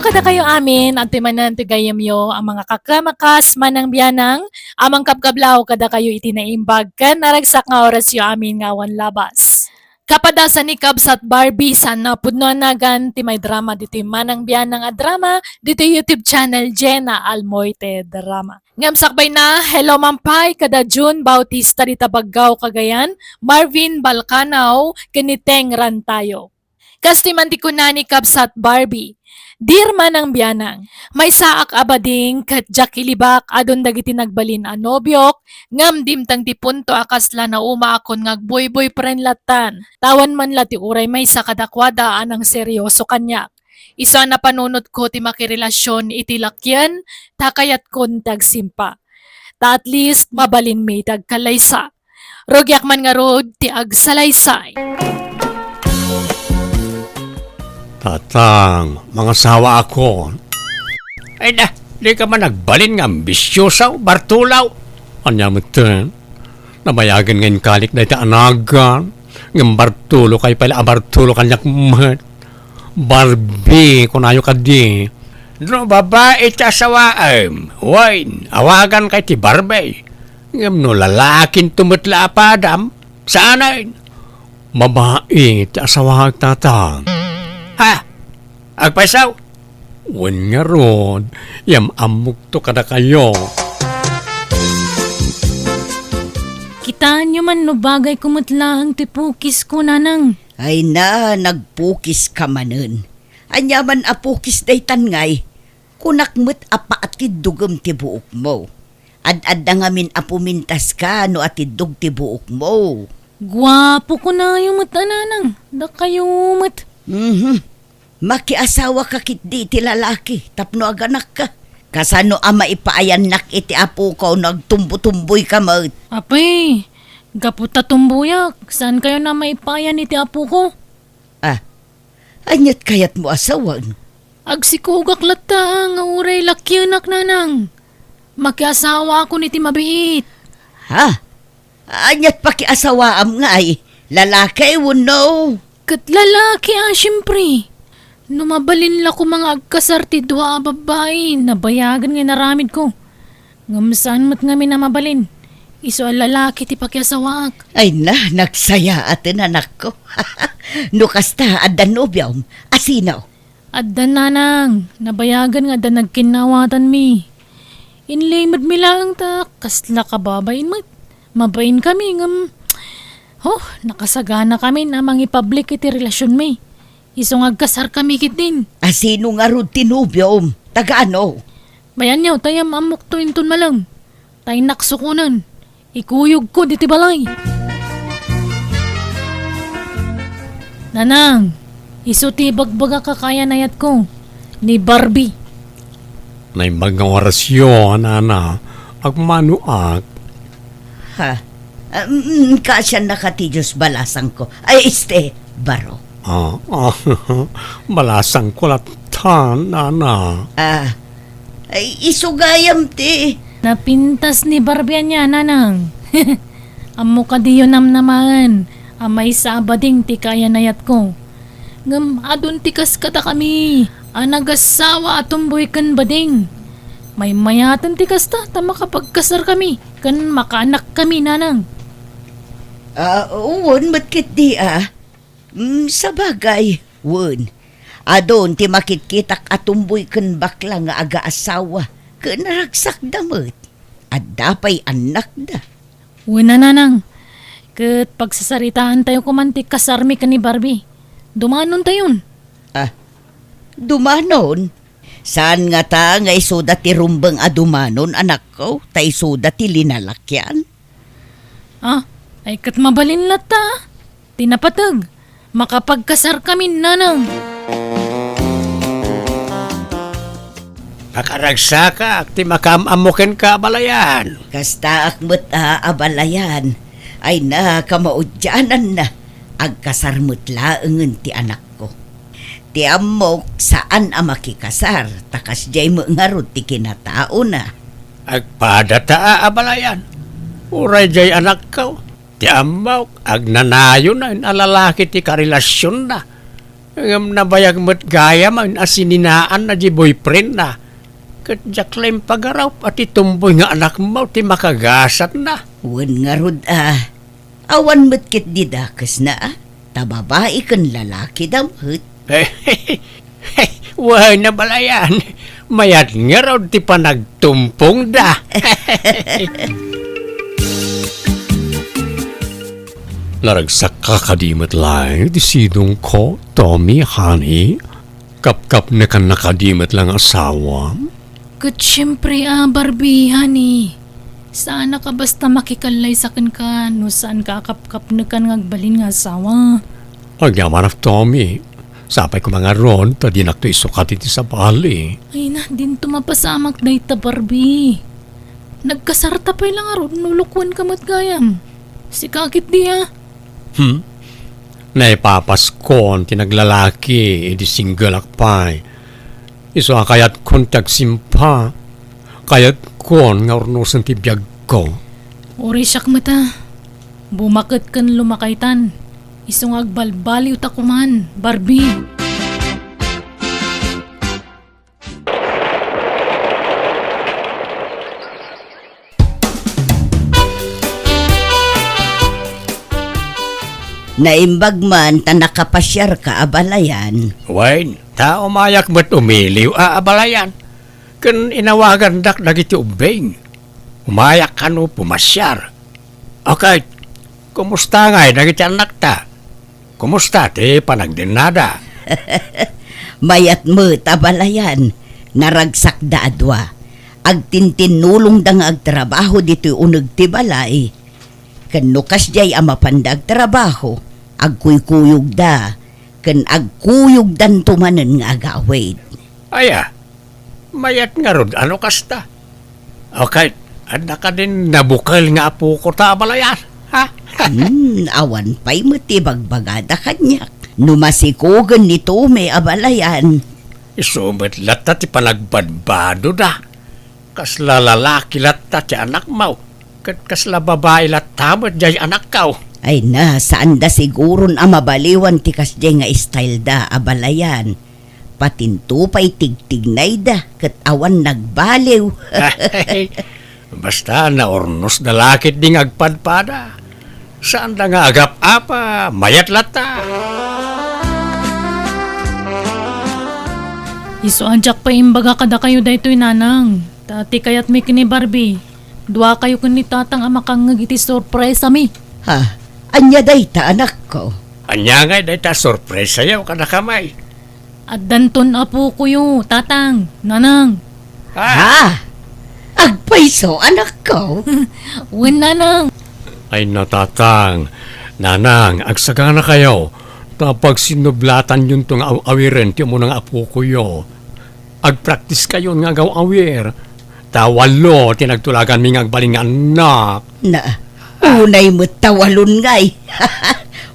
kada kayo amin, at timanan tigayam yo ang mga kakamakas Manang Bianang, amang kapkablaw kada kayo itinaimbag kan naragsak nga oras yo amin nga wan labas. Kapadasan ni Cubs at Barbie san na pudnoanagan ti may drama dito Manang Bianang a drama dito YouTube channel JENA ALMOITE DRAMA. Ngam sakbay na, hello mampay kada June Bautista dita Baggaw Cagayan, Marvin Balcanaw, kiniteng rantayo. Kastiman di ko na ni Cubs at Barbie. Dear Manang Bianang, may saak abading kat jakilibak adon dagiti nagbalin a nobyok, ngam dimtang ti punto akasla na umaakon ngagboy-boy pren latan. Tawan man lati uray may sa kadakwada anang seryoso kanyak. Isa na panunot ko ti makirelasyon iti lakyan, takayat kon tagsimpa. Ta at least mabalin may tagkalaysa. Rogyak man nga rod ti agsalaysay. Tatang, mga sawa ako. Ay na, di ka man nagbalin nga ambisyosaw, Bartulaw. Anya mo ten, nabayagan ngayon kalik na iti anagan, ng Bartulo kay pala Bartulo kanyak mat. Barbie, kunayo ka di. No, babae ti asawaam, wine, awagan kay ti Barbie. Ngam no, lalakin tumutla apadam, saanayin. Babae ti asawag tatang. Ha? Agpasaw? Wan nga ron. Yam amok to kada kayo. Kitaan nyo man no bagay kumutla ang tipukis ko nanang. Ay na, nagpukis ka manen. Anya man apukis day tangay. Kunakmet apa atid dugem ti buok mo. Ad-ad na ngamin apumintas ka no atid dug ti buok mo. Gwapo ko na yung mata nanang. Da kayo mat. Makiasawa ka kit di ti lalaki, tapno aganak ka. Kasano ama ipaayan nak iti apo ko nagtumbo-tumboy ka mat. Apay, gaputa tumbuyak. Saan kayo na maipayan iti apo ko? Anyat kayat mo asawan. Agsikugak lata nga uray lakyanak nanang. Makiasawa ako niti mabiit. Ha? Anyat pakiasawaam nga ay. Lalaki no. Kat lalaki syempre. Numabalin la ko mga agkasarti dua babae, nabayagan nga naramid ko. Ngamsaan mat ngami na mabalin. Iso ang lalaki ti pakyasawaak. Ay na, nagsaya atin anak ko. Nukasta, adan nobyam, asinaw. Addan nanang, nabayagan nga da nagkinawatan mi. Inlimad mi lang ta, kasla kababain mat. Mabain kami ngam. Nakasagana kami na mangipublic iti relasyon mi. Isong agkasar kami kit din. Asino nga rod tinubyom? Taga-ano? Bayan niyaw, tayam amok to inton malang. Tay naksukunan. Ikuyog ko diti balay. Nanang, iso ti bagbaga kakaya nayat ko. Ni Barbie. Nay mga orasyon, ana, agmanuak. Ha? Kasya nakatijos balasang ko. Ay, baro. Balasang kulatan, ana. Ay, isugayam ti. Napintas ni Barbie niya, nanang. Amo ka diyo namnaman. Amay sabading ti kaya nayat ko. Ngam adun tikas kata kami. Anagasawa atumboy kan bading. May mayatan tikas ta makapagkasar kami. Kan makaanak kami, nanang. Uwan, matkit di sa bagay, wun. Adon ti makitkitak atumboy kan bakla nga aga-asawa. Kanaragsak damot. At dapay anak da. Wuna nanang. Kat pagsasaritaan tayo kumantik kasarmi ka ni Barbie. Dumanon tayon. Dumanon? Saan nga ta nga isuda ti rumbang adumanon, anak ko? Ta isuda ti linalakyan? Ay kat mabalin lata. Tinapatag. Makapagkasar kami, nanang. Pakaragsa ti makamamukin ka abalayan. Kasta akmet abalayan. Ay na, kamaudyanan na. Agkasarmut laengen ti anak ko. Ti amok saan makikasar. Takas jay mo ngarot ti kinatao na. Agpadata abalayan. Uray jay anak ko. Ti amok agnanayo na alalaki ti karelasyon na. Ngam nabayag mo't gaya man asininaan na di boyfriend na. Kat jaklaim pagaraw at itumboy nga anak mo ti makagasat na. Wen nga rod awan mo't kit didakas na tababae kan lalaki damhut. Wah na balayan. Mayat nga raw ti panagtumpong da. Laragsak kakadimot lang, di sidong ko, Tommy, honey. Kap-kap na kan nakadimot lang asawa. Kat syempre Barbie, honey. Sana ka basta makikalay sa ka, no saan ka kap-kap na kan ngagbalin nga asawa. Agyaman of Tommy. Sapay ko mga ron, tadi nakto isukat iti sa bali. Ay na, din tumapasamak na ita Barbie. Nagkasarta pa lang aron, nulukwan ka mat gayam. Si kakit diya. Naipapaskon, tinaglalaki, edi single akpay. Iso kayat kon tagsimpa. Kayat kon nga ornosan ti biyag ko. Uri siyak mata. Bumakit kan lumakaitan. Isong agbalbaliw takuman, Barbie. Naimbag man ta nakapasyar ka abalayan. Wain, tao mayak ba't umiliw abalayan? Kan inawagan dak dagiti ubeng. Umayak ka no pumasyar. Okay, kumusta ngay dagiti anak ta? Kumusta ti panagdinada? Mayat mo tabalayan, naragsak da adwa. Agtintinulong da nga agtrabaho dito'y uneg ti balay. Kanukas jay amapandag trabaho, agkuykuyog da, kan agkuyog dan tumanen nga agawid. Aya, mayat nga rod, ano kasta? Okay, ada ka din nabukal nga apo ko ta balayan, ha? Awan pa'y matibagbagada kanyak. Numasikogan nito may abalayan. Isumit lata ti panagbadbado da. Kasla lalaki lata ti anak mau. Kasla babae lata mo't jay anak kaw. Ay na, saan da siguron mabaliwan ti kasjay nga style da abalayan. Patinto pa'y tigtignay da, kat awan nagbaliw. Basta na ornos na lakit ding agpadpada. Saan da nga agap-apa, mayat lata. Iso anjak pa imbaga kada kayo daytoy nanang. Tati kayat may kini Barbie. Dua kayo kani tatang amakang iti surprise ami. Ha, anya day ta anak ko. Anya nga day ta sorpresa yaw kada kamay. At danton apo ko yo, tatang, nanang. Ha? Agpaiso anak ko. Wen nanang. Ay natatang, nanang, agsaga na kayo. Tapag sinublatan yun tong awiren, tiyo mo ng apo ko yo. Agpractice kayo nga gaw awir. Tawalo, tinagtulagan mi nga agbaling anak. Na, unay mo tawalon ngay.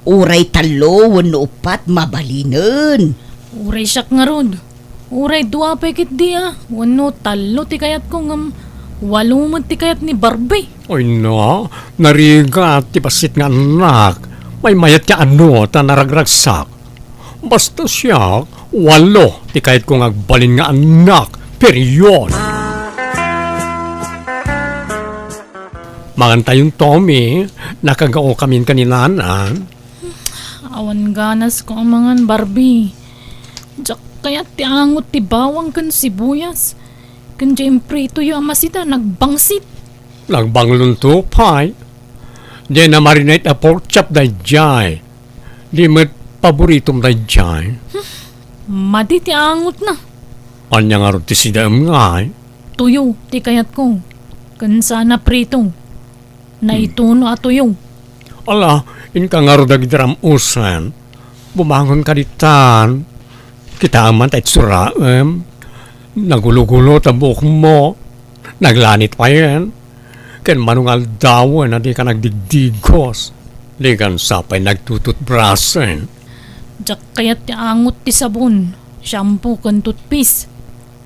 Uray talo, wano upat, mabalinen. Uray siyak nga rod. Uray dua pekit diya. Wano talo ti kayat ko ngam. Walumot ti kayat ni Barbie. Oy no, nariga ti pasit nga anak. May mayat ti ano, ta naragragsak. Basta siya, walo, ti kahit kong agbalin nga anak. Period. Manganta yung Tommy, nakagao kami kaninanan. Awan ganas ko ang mga Barbie. Diyak kaya ti angot ti bawang kan sibuyas. Kan dyan prito yung amasita nagbangsit. Nagbanglon to, pay. Di na marinate a pork chop da jay. Di met paboritom da jay. Madi ti angot na. Anya nga rin ti sidam nga. Tuyo ti kayat ko. Kan sana prito. Naituno at tuyo. Ala, in ka nga rin dagdaram usan. Bumangon ka ditan. Kita aman tayo suraem. Nagulo-gulo tabok mo. Naglanit pa yan. Ken manungal dawan na di ka nagdigdigos. Di kan sapay nagtututbrasen. Diyak kaya ti angot ti sabon. Shampoo kan toothpaste.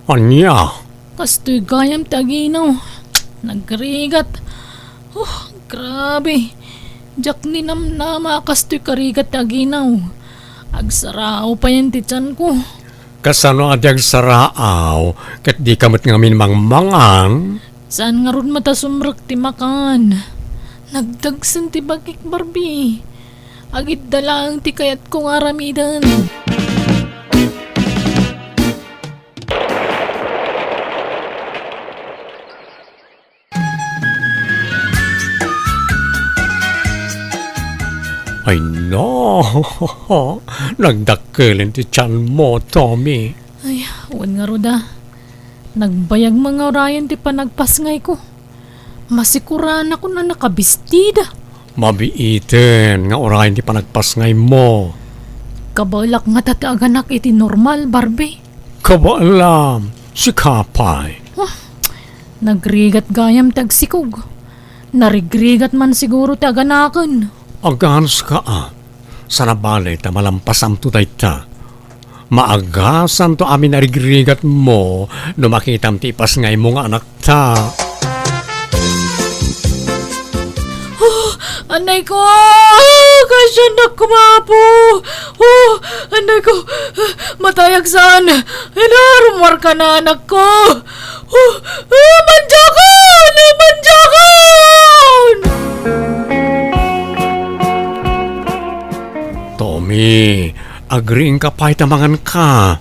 Anya? Kastoy gayam ti aginaw. Nagrigat. Grabe. Diyak ni namnama kastoy karigat ti aginaw. Agsarao pa yan ti tiyan ko. Kasano adyag saraaw, kat di kamot ngamin mangmangan. Saan nga ron mata sumrak ti makan? Nagdagsan ti bakik Barbie. Agit dalang ti kayat kong aramidan. Ay no, nagdakkelin ti tiyan mo, Tommy. Ay, uwan nga roda. Nagbayag mga orayan ti panagpasngay ko. Masikuran ako na nakabistida. Mabiiten nga orayan ti panagpasngay mo. Kabalak nga tataganak iti normal, Barbie. Kabaalam, si Kapay. Nagrigat gayam tagsikog. Narigrigat man siguro taganakan. Agans ka sa nabali ta malampasam to ta. Maagasan to amin narigrigat mo no makitam ti ipasngay mo nga anak ta. Anay ko! Kasya na kumapo! Anay ko! Matayag saan? Inarumar ka na anak ko! Manjakon! Manjakon! Tommy, agreeing ka pa itamangan ka.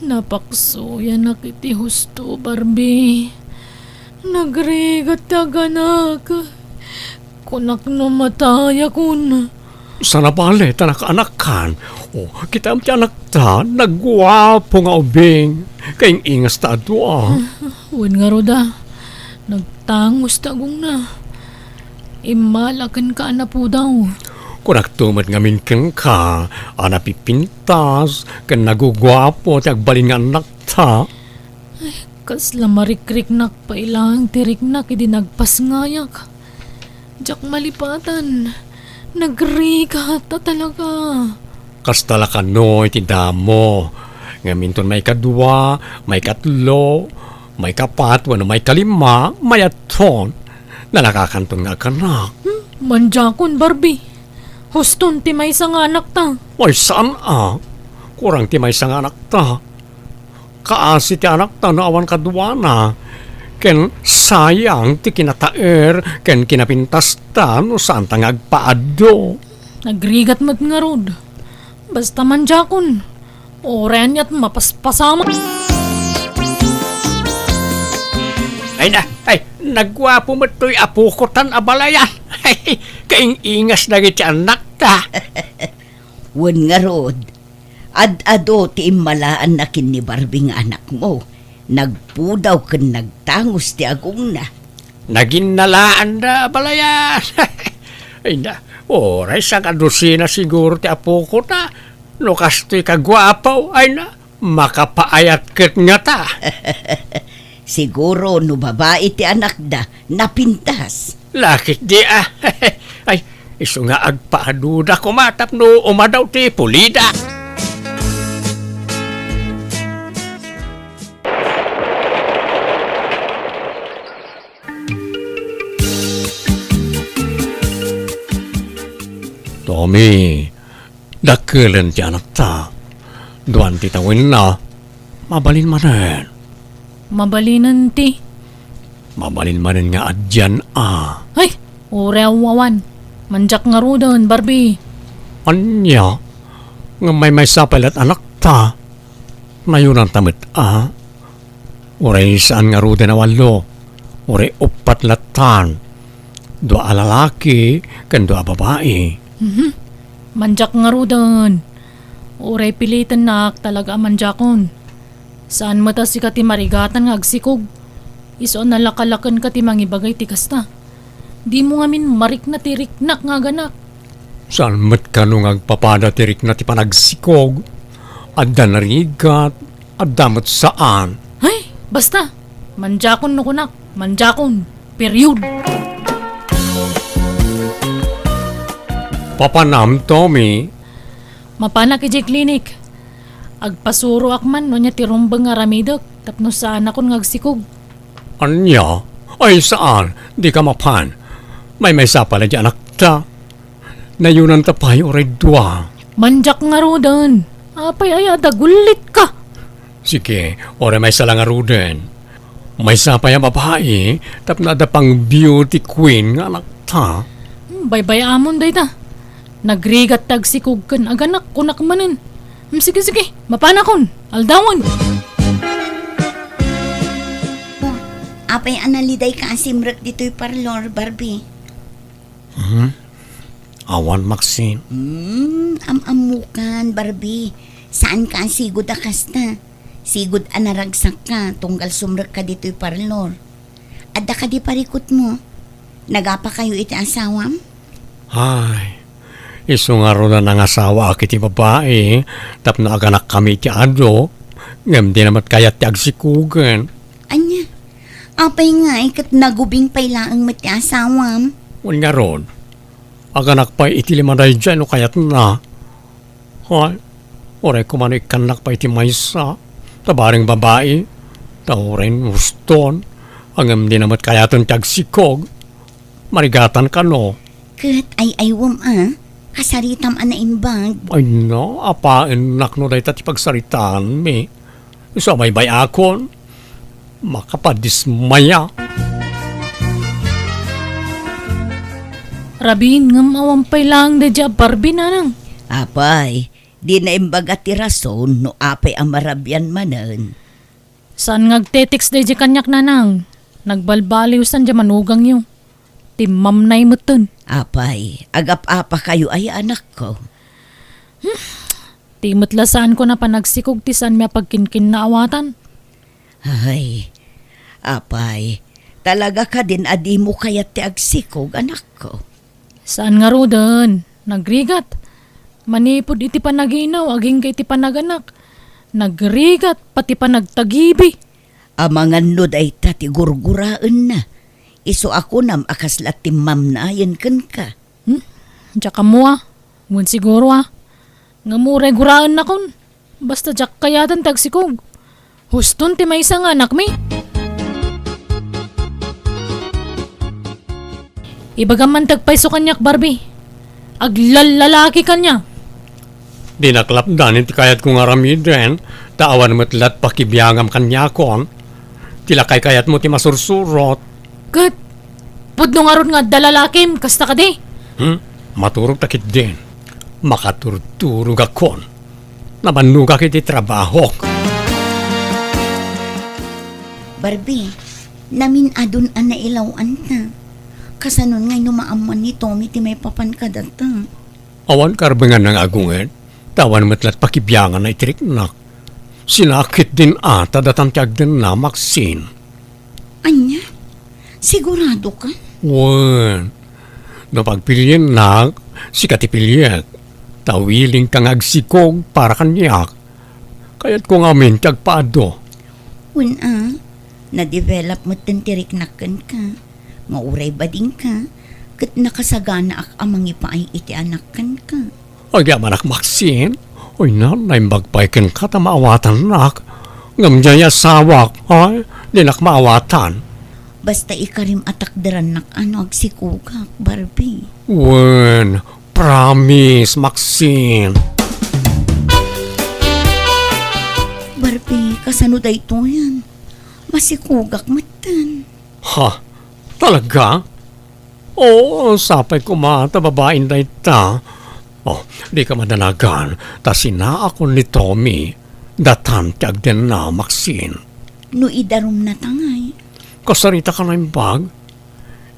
Napaksuya na kiti husto, Barbie. Nagrigat taganak. Kunak no mataya kun. Sa nabali ta nakaanakan. Kita ti anak ta, nagwapo nga ubing. Kayong ingas ta adwa. Wan nga roda. Nagtangos tagong na. Imalakan ka na po daw. Kung nagtumad ngamin kang ka, anapipintas, kan nagugwapo, ti agbalin nga anak ta. Kasla marikriknak pa ilang tiriknak idi nagpasngayak. Jak malipatan. Nagrigat ta talaga. Kastala ka no, iti damo. Ngamin ton may kadwa, may katlo, may kapat, wano may kalima, may aton. Na nakakantong nga kanak. Manjakon, Barbie. Huston ti may nga anak ta. Ay, saan kurang ti may nga anak ta. Kaasi ti anak ta na awan kadwa na. Ken sayang ti kinataer, ken kinapintas ta no saan ta nga agpaado. Nagrigat mat nga rod. Basta manjakon. Oren yat mapaspasama. Ay, nagwapo mo to'y apukotan abalayan. Ay, kaing ingas na ti anak ta. Wan nga rod, ad-ado ti imalaan na kin ni Barbie nga anak mo. Nagpudaw ken nagtangos ti agong na. Naging nalaan na abalayan. Ay na, oray sa kadusina siguro ti apukot na. No kasto'y kagwapaw, ay na, makapaayat ket nga ta. Siguro no babae ti anak da napintas. Lakit di Ay, iso nga agpaaduda kumatap no umadaw ti pulida. Tommy, dakkelan ti anak ta. Duan ti tawin na, mabalin manen. Mabalinan ti. Mabalin manen nga adyan Ay, orewawan. Manjak nga rodon, Barbie. Anya, nga may sapalat anak ta. Nayunan tamit Uray saan nga roden na walo. Uray upat latan. Dua lalaki, kan dua babae. Manjak nga rodon. Oray pilitan nak talaga manjakon. Saan mata si kati marigatan nga agsikog? Iso nalakalakan kati mangibagay ti kasta. Di mo ngamin marik na tiriknak nga ganak. Saan mat ka nung agpapada tirik na ti panagsikog? Adda narigat, adamot saan? Ay, basta. Manjakon no kunak. Manjakon. Period. Papanam, Tommy. Mapanak iji klinik. Agpasuro akman no niya tirumbang nga ramidok tapno saan akon ngagsikog. Anya? Ay saan? Di ka mapan. May sapala di anak ta. Nayunan tapay oray dua. Manjak nga rodan. Apay ay adagulit ka. Sige, oray may salang aruden. May sapay ang babae, tapno ada pang beauty queen nga anak ta. Baybay amon day ta. Nagrigat tagsikog kan aganak kunak manen. Sige sige, mapanakon. Aldawan. Apay analiday ka asimrek dito'y parlor, Barbie. Awan Maxine. Amamukan, Barbie. Saan ka ang sigod akasta? Sigod anaragsak ka, tunggal sumrek ka dito'y parlor. Adda ka di parikot mo. Nagapa kayo iti asawam? Ay, isungaro na ng asawa kiti babae, tapno aganak kami ti ado, ngam di namat kayat ti agsikugan. Anya, apay nga ikat nagubing pailaang mati asawam. Wan nga ron, aganak pa iti limaday dyan o kayat na. Ay, oray kumano ikanak pa iti maysa, tabaring babae, taurin uston, angam di namat kayaton ti agsikog, marigatan ka no. Kat ay aywam kasaritam ana imbag. Ay no, apain nakno dahi tati pagsaritaan mi. Isa may bayakon, makapadismaya. Rabin ngam awampay lang dadya Barbie nanang. Apay, di na imbaga ti rason no apay ang marabyan manan. Saan ngagtetext dadya kanyak nanang? Nagbalbaliw san dya manugang yung. Timam na imuton. Apay, agap-apa kayo ay anak ko. Timutlasaan ko na panagsikog ti san may pagkinkin na awatan. Ay, apay, talaga ka din adi mo kayat ti agsikog, anak ko. Saan nga rodan? Nagrigat. Manipod iti panaginaw, aging kay iti panaganak. Nagrigat, pati panagtagibi. Amangan no day tati gurguraan na. Iso ako nam akaslat ti mamnayan kan ka. Diyak ka mo Ngun siguro Nga mo reguraan na kon. Basta diyak kayatan tagsikog. Huston ti may isang anak mi. Ibagaman tagpaiso kanyak Barbie. Aglalaki kanya. Dinaklapdan iti kayat kong aramiden, tawan matlat pakibiyangam kanyakon, tilakay kayat mo ti masursurot. Kat, pudno nga ron nga dalalakim, kasta ka di. Maturog takit din. Makaturturog akon. Nabanugak iti trabaho. Barbie, namin adun an nailawan ta. Kasanon ngay numaaman ni Tommy ti may papan ka data. Awan karbangan ng agungan, tawan matlat pakibiyangan na itiriknak. Sinakit din ata datang tiyag din na Maxine. Anya, sigurado ka? Wan, napagpiliin na, sikatipiliyak. Tawiling kang agsikog para kanyak. Kaya't kung amin tiyag paado. Na-develop mo tintiriknakan ka. Mauray ba din ka? Kat nakasagana ak amang ipaay iti anakan ka. Agya manak Maxine, oy na, naimbagpaikin ka ta maawatan nak. Ngamjaya sawak, ay, dinak maawatan. Basta ikarim atakdaran nak ano agsikugak, Barbie. Wen, promise, Maxine. Barbie, kasano da ito yan? Masikugak matan. Ha? Talaga? Oo, sapay ko mata babaeng na ita. Oh, di ka madanagan. Ta sinaakon ni Tommy. Datan tiyag din na, Maxine. No idarum na tangay. Kasarita ka na yung bag.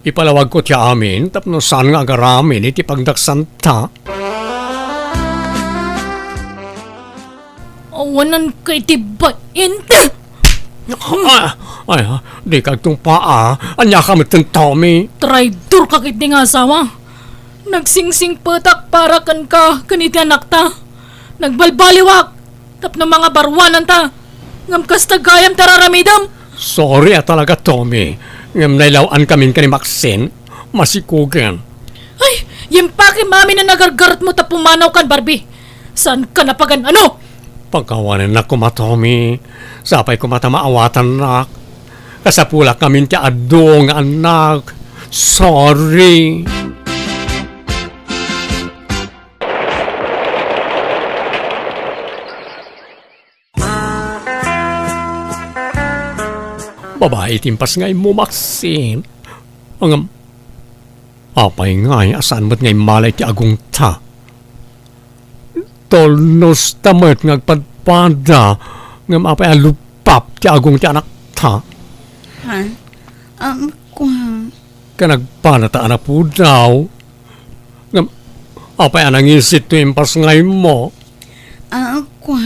Ipalawag ko tiya amin, tapno saan nga agaramin iti pagdaksanta. Awanan kay tibayin. Ay, di kagtong paa. Anya ka matang Tommy. Traitor ka kit nga asawa. Nagsingsing patak para kan ka kaniti anak ta. Nagbalbaliwak. Tapno mga barwanan ta. Ngam kasta gayam tararamidam. Sorry talaga, Tommy. Ngam nailawan kami ka ni Maxine. Masikugan. Ay, yung paki mami na nagargarat mo ta pumanaw kan Barbie. Saan ka napagan ano? Pagkawanan na ko Tommy. Sapay ko maawatan nak. Kasapulak kami ti adong anak. Sorry. babae timpas ngay mo Maxine. Ang apay ngay asan mo't ngay malay ti agong ta. Tolnos tamat ngagpadpada ngam apay alupap ti agong ti anak ta. Ha? Kwa. Kanagpanata anak po daw. Ngam apay anang isit to impas ngay mo. Kwa.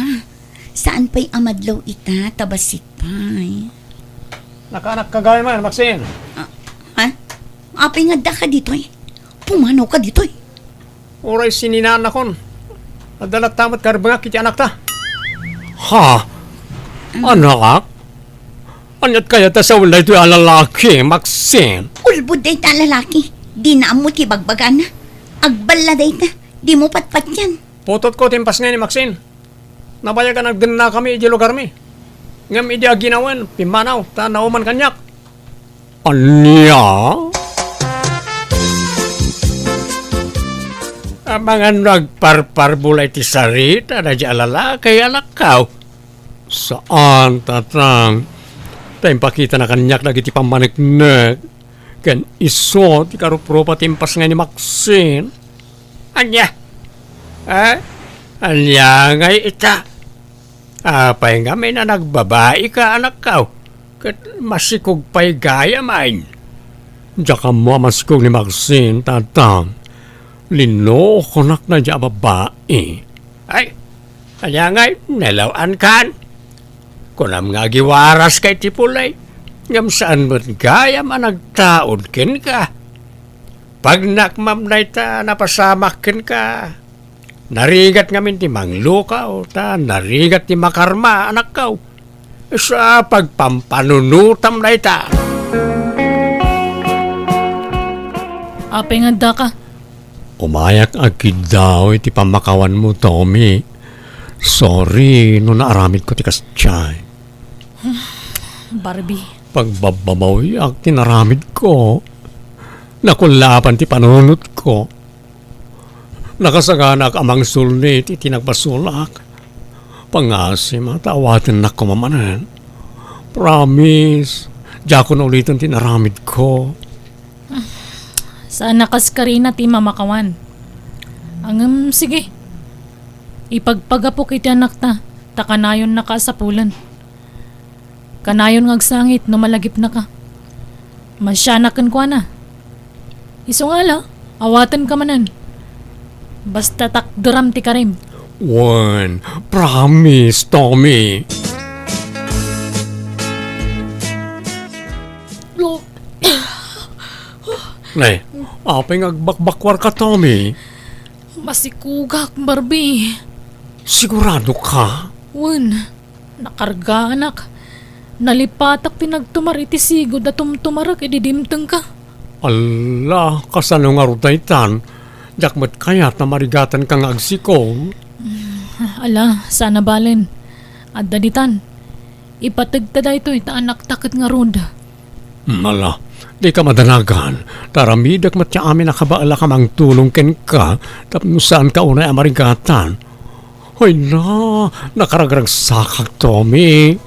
Saan pa'y amadlaw ita? Tabasit pa'y. Nakaanak ka gaya man, Maxine. Ha? Apay nga da ka dito eh. Pumanaw ka dito eh. Oray sininaan akon. Adalat tamat karbangak iti anak ta. Ha? Anak? Anyat kaya ta sa wala ito yung lalaki, Maxine? Ulbud day ta lalaki. Di na mo ti bagbagan na. Agbala day ta. Di mo patpat yan. Putot ko timpas ngayon ni Maxine. Nabayagan nagdin na kami iti lugar mi. Ngam iti aginawan, pimanaw, ta nauman kanyak. Anya? Mga nagparparbulay ti sarita na di alala kay anak kaw. Saan, tatang? Tayong pakita na kanyak na iti pamaniknek. Kan iso, ti karupropa timpas nga ni Maxine. Anya? Anya ngay ita. Apay nga may na nagbabae ka anak kaw. Kat masikog pa'y gaya main. Diya ka mo masikog ni Maxine, tatang. Linokonak na diya babae. Ay, anya ngay, nalawan kan. Kunam nga giwaras kay tipulay. Ngam saan mo't gaya managtaod kin ka. Pag nakmam na ita napasamak kin ka. Narigat ngamin ti mangluka o ta narigat ti makarma anak kaw. Sa pagpampanunutam na ita. Apay nga da ka. Umayak agid daw iti pamakawan mo, Tommy. Sorry, no naaramid ko ti kastiyay. Barbie. Pagbababaw yak tinaramid ko. Nakulapan ti panunot ko. Nakasaganak amang sulnit iti nagbasulak. Pangasim at awatin na kumamanan. Promise, diya ko na ulitin tinaramid ko. Saan nakas ka rin ti mamakawan? Sige. Ipagpagapok iti anak ta. Takanayon na ka sa pulan. Kanayon ngagsangit no malagip na ka. Masyanakan ko na. Iso nga la, awatan ka manan. Basta takduram ti karim. One, promise, Tommy. Nay, apay agbakbakwar ka, Tommy. Masikugak, Barbie. Sigurado ka? Wan, nakarga anak. Nalipatak pinagtumar iti sigod at tumtumarak ididimteng ka. Allah, kasano nga rutaytan. Jakmat kayat na marigatan kang agsikong. Ala, sana balen. At daditan. Ipatagtada ito ita anak takot nga ronda. Mala, di ka madanagan. Taramidak matya amin nakabaala ka mang tulong ken ka. Tapos saan ka unay amarigatan. Hoy na, nakaragrag sakak, Tommy.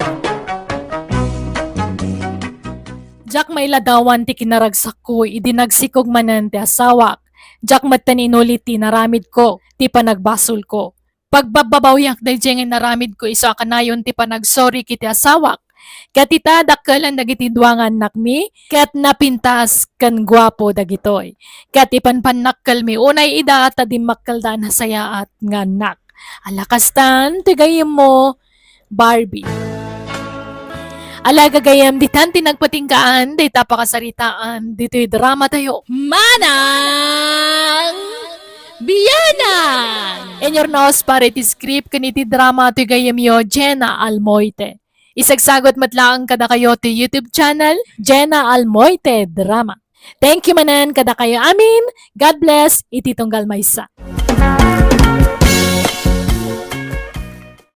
Jak may ladawan ti kinaragsak ko, idinagsikog manan ti asawak. Jak mataninuli ti naramid ko, ti panagbasol ko. Pagbababawyak day jengin naramid ko iso akanayon ti panagsorry kiti asawak. Kat ita dakkelan dagiti duangan nakmi, kat napintas kan gwapo dagitoy. Kat ipanpanakkel mi unay ida at adimakkaldan hasaya at nganak. Alakastan, tigayim mo, Barbie. Alaga gayam, ditan tinagpatingkaan, dita pakasaritaan, dito'y drama tayo. Manang Bianang! In your nose, parity script, kaniti drama to gayam yo, JENA ALMOITE. Isagsagot matlaang kada kayo to YouTube channel, JENA ALMOITE DRAMA. Thank you manan kada kayo amin. God bless, iti tunggal maysa.